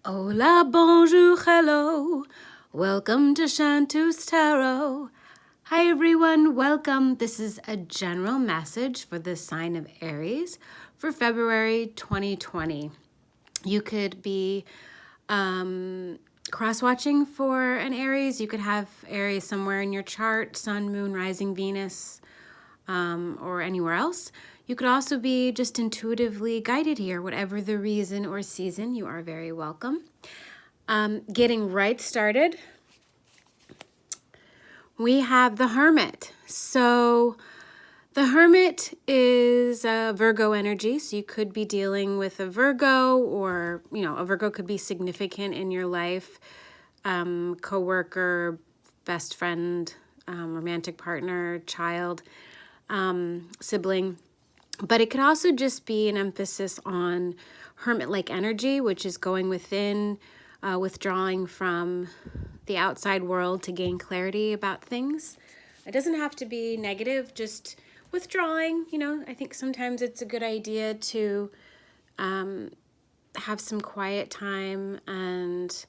Hola, bonjour, hello. Welcome to Shantu's Tarot. Hi, everyone. Welcome. This is a general message for the sign of Aries for February 2020. You could be cross-watching for an Aries. You could have Aries somewhere in your chart, Sun, Moon, Rising, Venus, or anywhere else. You could also be just intuitively guided here, whatever the reason or season. You are very welcome. Getting right started, we have the Hermit. So the Hermit is a Virgo energy, so you could be dealing with a Virgo, or, a Virgo could be significant in your life, coworker, best friend, romantic partner, child, sibling. But it could also just be an emphasis on hermit-like energy, which is going within, withdrawing from the outside world to gain clarity about things. It doesn't have to be negative, just withdrawing. I think sometimes it's a good idea to have some quiet time and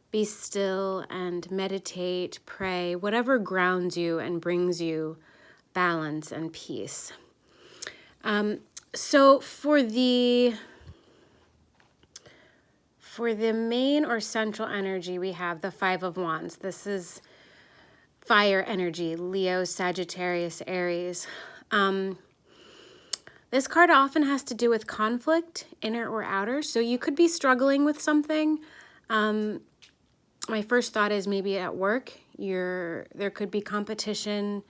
be still and meditate, pray, whatever grounds you and brings you balance and peace. So for the main or central energy, we have the Five of Wands. This is fire energy, Leo, Sagittarius, Aries. This card often has to do with conflict, inner or outer. So you could be struggling with something. My first thought is maybe at work, there could be competition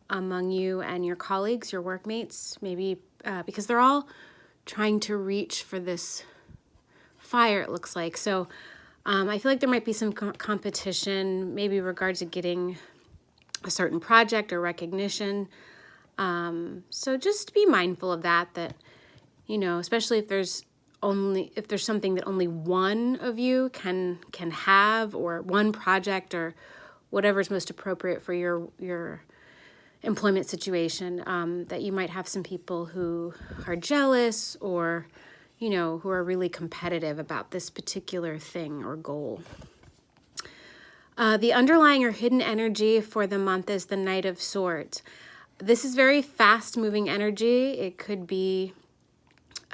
among you and your colleagues, your workmates, maybe because they're all trying to reach for this fire, it looks like. So I feel like there might be some competition, maybe in regards to getting a certain project or recognition. So just be mindful of that, especially if there's something that only one of you can have, or one project, or whatever's most appropriate for your employment situation, that you might have some people who are jealous, or who are really competitive about this particular thing or goal. The underlying or hidden energy for the month is the Knight of Swords. This is very fast-moving energy. It could be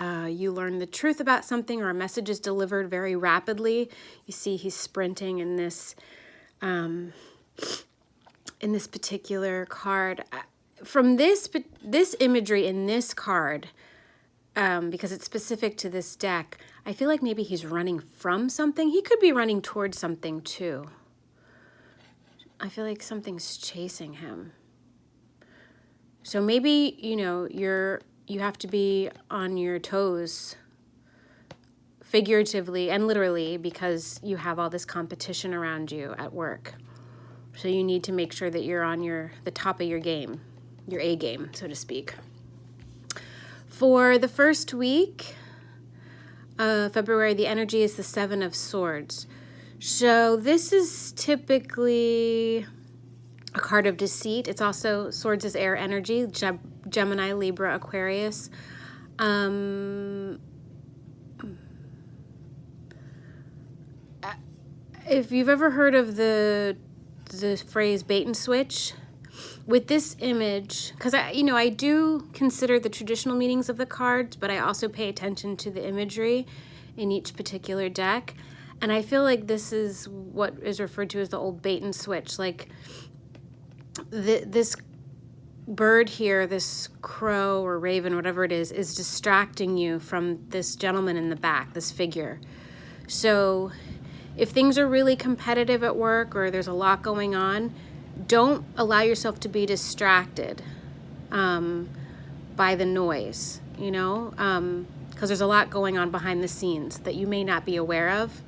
you learn the truth about something, or a message is delivered very rapidly. You see he's sprinting in this particular card. From this imagery in this card, because it's specific to this deck, I feel like maybe he's running from something. He could be running towards something too. I feel like something's chasing him. So maybe, you have to be on your toes, figuratively and literally, because you have all this competition around you at work. So you need to make sure that you're on the top of your game, your A game, so to speak. For the first week of February, the energy is the Seven of Swords. So this is typically a card of deceit. It's also, swords is air energy, Gemini, Libra, Aquarius. If you've ever heard of the phrase bait and switch, with this image, because I do consider the traditional meanings of the cards, but I also pay attention to the imagery in each particular deck. And I feel like this is what is referred to as the old bait and switch. Like this bird here, this crow or raven, whatever it is distracting you from this gentleman in the back, this figure. So if things are really competitive at work, or there's a lot going on, don't allow yourself to be distracted by the noise, because there's a lot going on behind the scenes that you may not be aware of.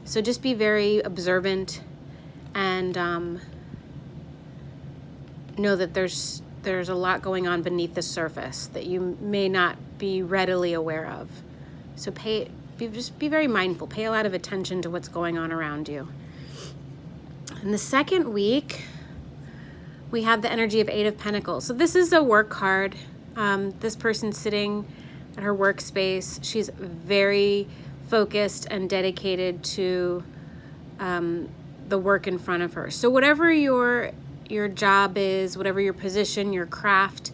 So just be very observant and know that there's a lot going on beneath the surface that you may not be readily aware of. So just be very mindful. Pay a lot of attention to what's going on around you. In the second week, we have the energy of Eight of Pentacles. So this is a work card. This person sitting at her workspace, she's very focused and dedicated to the work in front of her. So whatever your job is, whatever your position, your craft,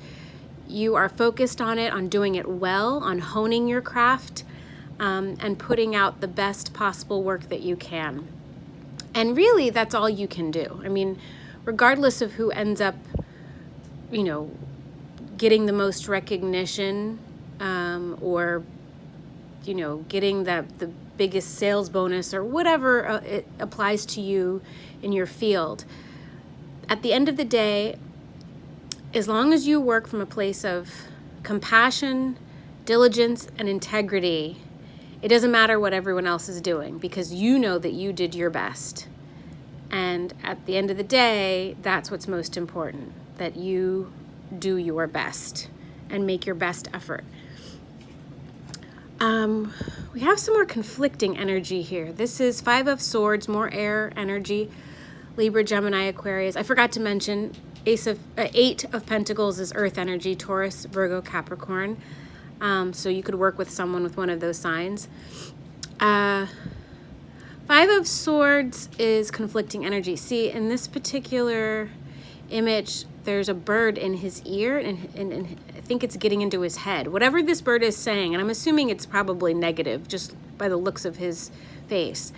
you are focused on it, on doing it well, on honing your craft, and putting out the best possible work that you can. And really, that's all you can do. I mean, regardless of who ends up, getting the most recognition, or, getting the biggest sales bonus or whatever it applies to you in your field. At the end of the day, as long as you work from a place of compassion, diligence, and integrity, it doesn't matter what everyone else is doing, because you know that you did your best. And at the end of the day, that's what's most important, that you do your best and make your best effort. We have some more conflicting energy here. This is 5 of Swords, more air energy, Libra, Gemini, Aquarius. I forgot to mention 8 of Pentacles is earth energy, Taurus, Virgo, Capricorn. So you could work with someone with one of those signs. 5 of Swords is conflicting energy. See, in this particular image, there's a bird in his ear, and I think it's getting into his head. Whatever this bird is saying, and I'm assuming it's probably negative just by the looks of his face.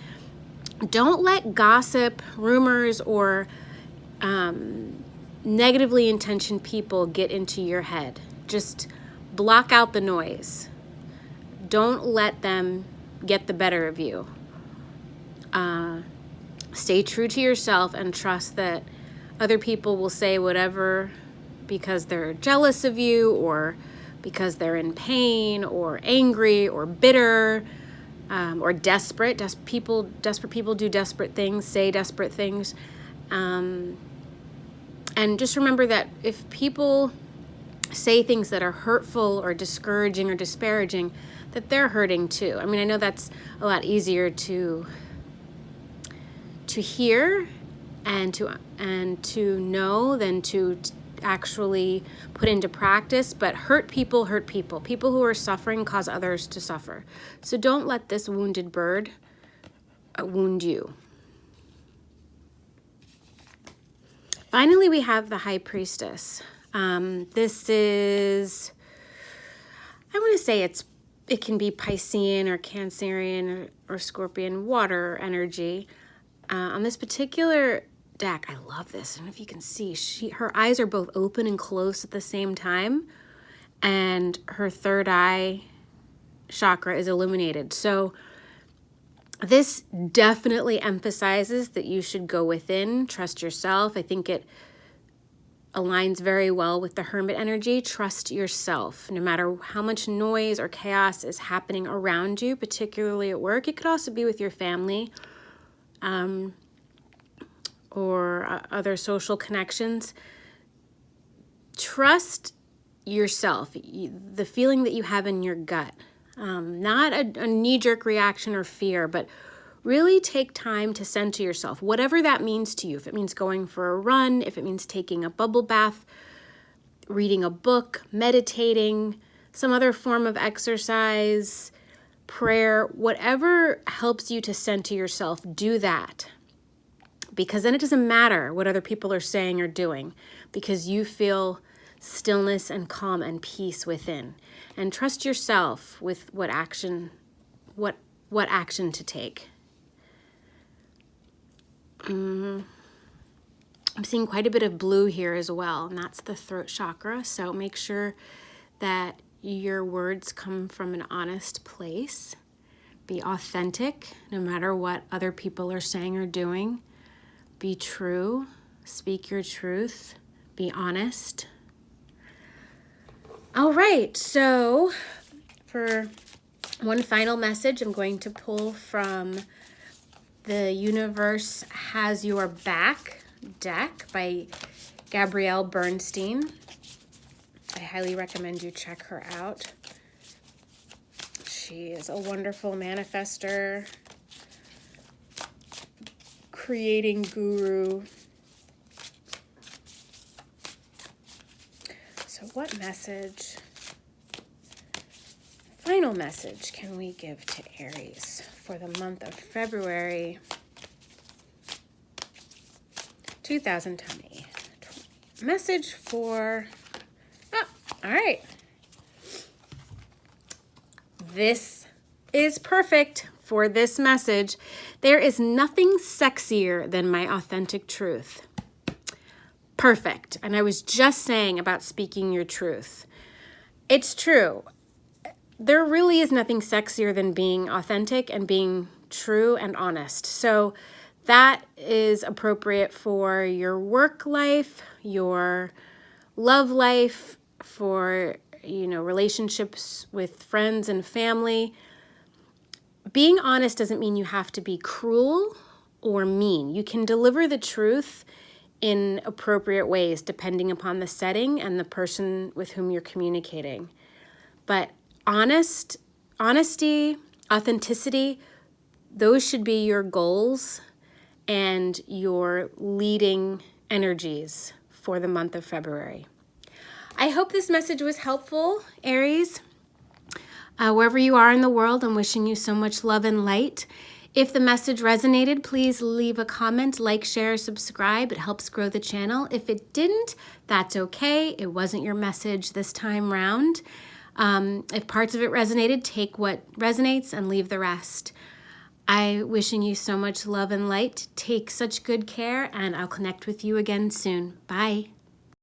Don't let gossip, rumors, or negatively intentioned people get into your head. Just block out the noise. Don't let them get the better of you. Stay true to yourself and trust that other people will say whatever because they're jealous of you, or because they're in pain, or angry, or bitter, or desperate. Desperate people do desperate things, say desperate things. And just remember that if people say things that are hurtful or discouraging or disparaging, that they're hurting too. I mean, I know that's a lot easier to hear and to know than to actually put into practice, but hurt people. People who are suffering cause others to suffer. So don't let this wounded bird wound you. Finally, we have the High Priestess. This is, I want to say it can be Piscean or Cancerian or Scorpion, water energy. On this particular deck, I love this. I don't know if you can see, her eyes are both open and closed at the same time, and her third eye chakra is illuminated. So this definitely emphasizes that you should go within, trust yourself. I think it aligns very well with the Hermit energy. Trust yourself. No matter how much noise or chaos is happening around you, particularly at work, it could also be with your family, or other social connections. Trust yourself, the feeling that you have in your gut. Not a knee-jerk reaction or fear, but really take time to center yourself, whatever that means to you. If it means going for a run, if it means taking a bubble bath, reading a book, meditating, some other form of exercise, prayer, whatever helps you to center yourself, do that. Because then it doesn't matter what other people are saying or doing, because you feel stillness and calm and peace within. And trust yourself with what action to take. I'm seeing quite a bit of blue here as well, and that's the throat chakra. So make sure that your words come from an honest place. Be authentic, no matter what other people are saying or doing. Be true, speak your truth, be honest. All right, so for one final message, I'm going to pull from The Universe Has Your Back deck by Gabrielle Bernstein. I highly recommend you check her out. She is a wonderful manifester, creating guru. So what message final message can we give to Aries for the month of February 2020? Message for, all right. This is perfect for this message. There is nothing sexier than my authentic truth. Perfect. And I was just saying about speaking your truth. It's true. There really is nothing sexier than being authentic and being true and honest. So that is appropriate for your work life, your love life, for, relationships with friends and family. Being honest doesn't mean you have to be cruel or mean. You can deliver the truth in appropriate ways depending upon the setting and the person with whom you're communicating. But honesty, authenticity, those should be your goals and your leading energies for the month of February. I hope this message was helpful, Aries. Wherever you are in the world, I'm wishing you so much love and light. If the message resonated, please leave a comment, like, share, subscribe. It helps grow the channel. If it didn't, that's okay. It wasn't your message this time round. If parts of it resonated, take what resonates and leave the rest. I'm wishing you so much love and light. Take such good care, and I'll connect with you again soon. Bye.